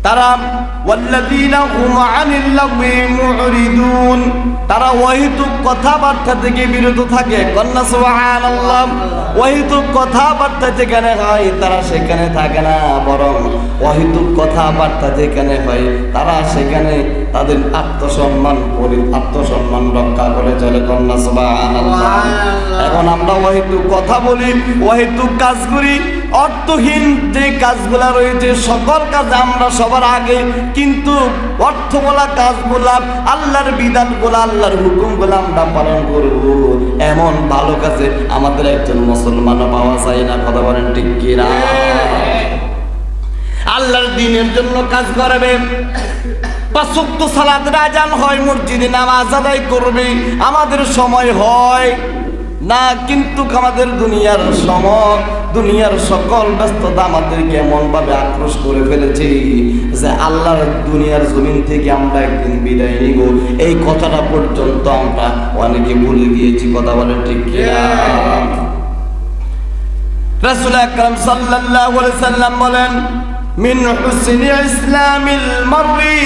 তারা ওয়াল্লাযীনা হুম আনিল লাগবি মুরিদুন, তারা অহেতুক কথাবার্তা থেকে বিরত থাকে। কন্যা সুবহানাল্লাহ। অহেতুক কথাবার্তা যেখানে হয় তারা সেখানে থাকে না, বরং অহেতুক কথাবার্তা যেখানে হয় তারা সেখানে তাদের আত্মসম্মান রক্ষা করে চলে। কন্যা সুবহানাল্লাহ। এখন আমরা অহেতুক কথা বলি, অহেতুক কাজ করি, অর্থহীন যে কাজগুলা রয়েছে সকল কাজ আমরা সবার আগে, কিন্তু অর্থবলা কাজগুলা, আল্লাহর বিধানগুলা, আল্লাহর হুকুমগুলা আমরা পালন করব, এমন ভালো কাজে আমাদের একজন মুসলমানও পাওয়া যায় না। কথা বলেন ঠিক কি না? আল্লাহর দ্বীনের জন্য কাজ করবে, 5 ওয়াক্ত সালাতের আযান হয়, মসজিদে নামাজ আদায় করবে, আমাদের সময় হয় না, কিন্তু আমাদের দুনিয়ার সকল ব্যস্ততা আমাদেরকে এমন ভাবে আক্রোশ করে ফেলেছে যে আল্লাহর দুনিয়ার জমিন থেকে আমরা একদিন বিদায় নিব, এই কথাটা পর্যন্ত আমরা অনেকে ভুলে গিয়েছি। কথা বলেন ঠিক কি না? রাসূল আকরাম সাল্লাল্লাহু আলাইহি সাল্লাম বলেন, মিন হুসনি ইসলামিল মারই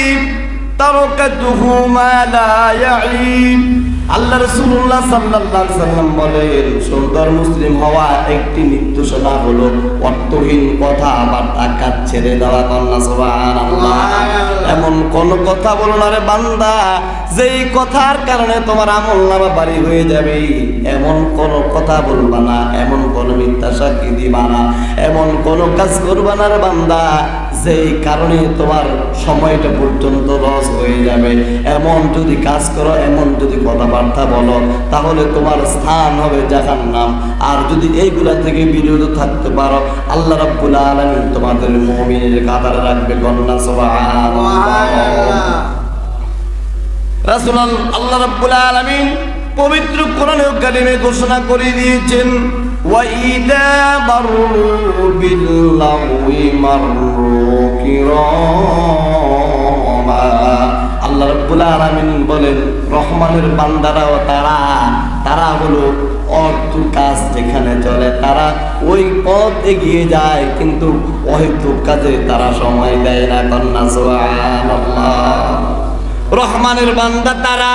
তারাকাতুহু মা লা ইয়াঈন। আল্লাহ রাসূলুল্লাহ সাল্লাল্লাহু আলাইহি সাল্লাম বলেন, সুন্দর মুসলিম হওয়া একটি নির্দেশনা হলো অর্থহীন কথাবার্তা কাজ ছেড়ে দেওয়া। কন্যা সুবহানাল্লাহ। এমন কোন কথা বলো না রে বান্দা যেই কথার কারণে তোমার আমলনামা ভারী হয়ে যাবে, এমন কোন কথা বলবা না, এমন কোন মিথ্যা সাক্ষী দিবা না, এমন কোন কাজ করবা না রে বান্দা যেই কারণে তোমার সময়টা পর্যন্ত লস হয়ে যাবে। এমন যদি কাজ করো, এমন যদি কথাবার্তা বলো, তাহলে তোমার স্থান হবে জাহান্নাম। আর যদি এইগুলা থেকে বিরত থাকতে পারো, আল্লাহ রাব্বুল আলামিন তোমাদের মুমিনের কাতারে রাখবে। কন্যা সুবহানাল্লাহ। আল্লাহ রাব্বুল আলামিন পবিত্র কোরআনুল কারীমে ঘোষণা করে দিয়েছেন, ওয়াইদা মারু বিল্লাহি মারু কিরামা। আল্লাহ রাব্বুল আলামিন বলেন, রহমানের বান্দারাও তারা হলো অর্থ কাজ যেখানে চলে তারা ওই পথ এগিয়ে যায়, কিন্তু অহেতুক কাজে তারা সময় দেয় না। কন্যা সুবহানাল্লাহ। রহমানের বান্দা তারা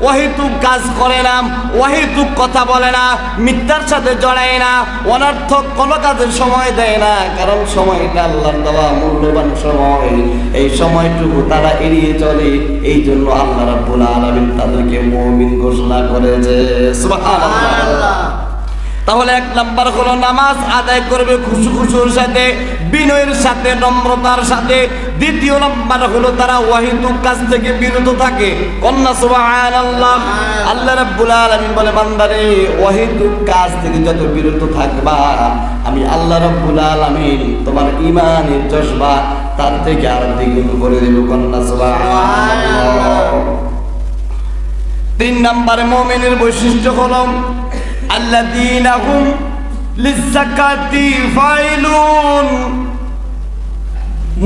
অহেতুক কাজ করে না, অহেতুক কথা বলে না, মিথ্যার সাথে জড়ায় না, অনর্থক কোনো কাজের সময় দেয় না, কারণ সময়টা আল্লাহর দেওয়া মূল্যবান সময়। এই সময়টুকু তারা এড়িয়ে চলে, এই জন্য আল্লাহ রাব্বুল আলামিন তাদেরকে মুমিন ঘোষণা করেছে। সুবহানাল্লাহ। তাহলে 1 নাম্বার হলো নামাজ আদায় করবে খুশুর সাথে, বিনয়ের সাথে, নম্রতার সাথে। 2 নাম্বার হলো তারা ওয়াহিদুক কাজ থেকে বিরত থাকে। কন্যা সুবহানাল্লাহ। আল্লাহ রাব্বুল আলামিন বলে, বান্দারে ওয়াহিদুক কাজ থেকে যত বিরত থাকবা, আমি আল্লাহ রাব্বুল আলামিন তোমার ঈমানের জজবা তার থেকে আর দ্বিগুণ করে দেব। কন্যা সুবহানাল্লাহ। 3 নাম্বারে মুমিনের বৈশিষ্ট্য হলো আল্লাযীনা হুম লিযাকাতি ফাইলুন।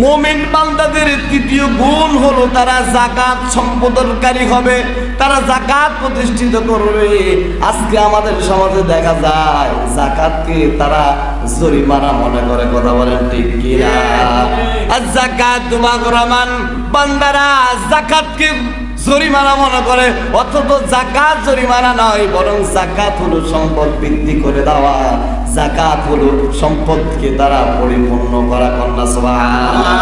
মুমিন বান্দাদের 3য় গুণ হলো তারা যাকাত সম্পাদনকারী হবে, তারা যাকাত প্রতিষ্ঠিত করবে। আজকে আমাদের সমাজে দেখা যায় যাকাতকে তারা জরিমানা মনে করে। কথা বলেন ঠিক কি না? আয-যাকাতু মাগরামান। বান্দারা যাকাতকে জরিমানা মনে করে, অথচ যাকাত জরিমানা নয়, বরং যাকাত হলো সম্পদ বৃদ্ধি করে দেওয়া, যাকাত হলো সম্পদকে দ্বারা পরিপূর্ণ করা। কন্যা সুবহানাল্লাহ।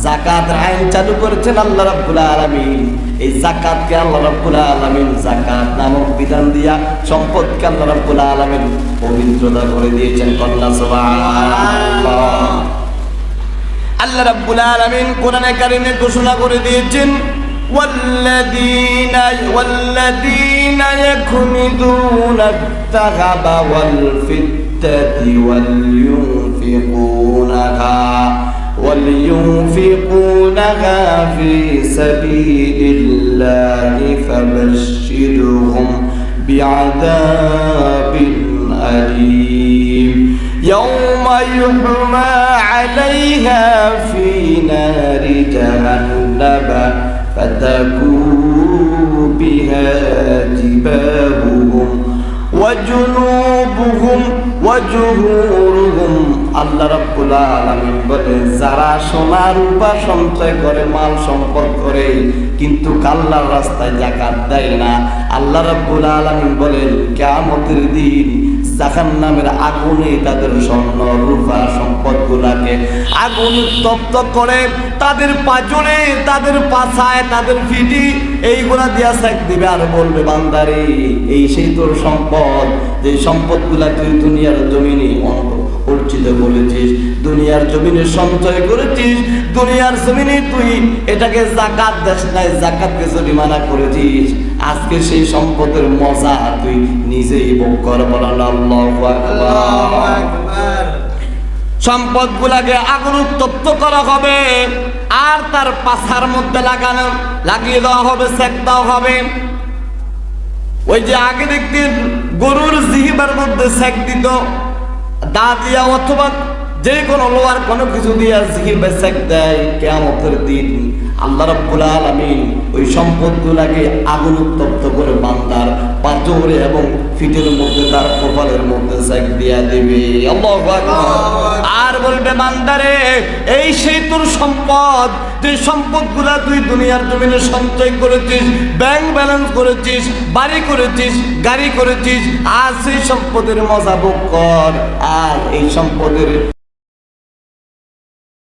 যাকাত আইন চালু করেছেন আল্লাহ রাব্বুল আলামিন। এই যাকাতকে আল্লাহ রাব্বুল আলামিন যাকাত নামক বিধান দিয়া সম্পদকে আল্লাহ রাব্বুল আলামিন পবিত্রতা করে দিয়েছেন। কন্যা সুবহানাল্লাহ। আল্লাহ রাব্বুল আলামিন কোরআনে কারীমে ঘোষণা করে দিয়েছেন, والذين يكنزون الذهب والفضة ولينفقونها في سبيل الله فبشرهم بعذاب أليم يوم يحمى عليها في نار جهنم فتكون بها جباههم وجنوبهم وظهورهم আল্লাহ রাব্বুল আলামিন বলেন, যারা সোনা রূপা সঞ্চয় করে, মাল সম্পদ করে, কিন্তু আল্লাহর রাস্তায় যাকাত দেয় না, আল্লাহ রাব্বুল আলামিন বলেন কিয়ামতের দিন জাহান্নামের আগুনে তাদের স্বর্ণ রূপা সম্পদগুলাকে আগুন উত্তপ্ত করে তাদের পাজনে, তাদের পাছায়, তাদের পিঠি এইগুলা দিয়া সেক দিবে আর বলবে, বান্দারে এই সেই তোর সম্পদ, যে সম্পদগুলা তুই দুনিয়ার জমিনে অর্জিত করেছিস, দুনিয়ার জমিনে সঞ্চয় করেছিস, দুনিয়ার জমিনে তুই এটাকে যাকাত দেস নাই, যাকাতকে জরিমানা করেছিস, আজকে সেই সম্পদের মজা তুই নিজেই ভোগ কর। বলেন আল্লাহু আকবার। সম্পদগুলাকে আগুন উত্তপ্ত করা হবে আর তার পাছার মধ্যে লাগিয়ে দেওয়া হবে, সেক দেওয়া হবে। ওই যে আগে দেখতে গরুর জিহ্বার মধ্যে সেক দিত দা দিয়া অথবা যে কোনো লোহার কোনো কিছু দিয়া জিহ্বা সেক দেয়, কিয়ামতের দিন আল্লাহ রাব্বুল আলামিন ওই সম্পদগুলাকে আগুন উত্তপ্ত করে বান্দার পাঁজরে এবং ফিটের মধ্যে, তার কপালের মধ্যে সেক দিয়া দিবে। আল্লাহু আকবার। আর বলবে, বান্দারে এই সেই তোর সম্পদ, যে সম্পদগুলা তুই দুনিয়ার জমিনে সঞ্চয় করেছিস, ব্যাংক ব্যালেন্স করেছিস, বাড়ি করেছিস, গাড়ি করেছিস, আর সেই সম্পদের মজা ভোগ কর। আর এই সম্পদের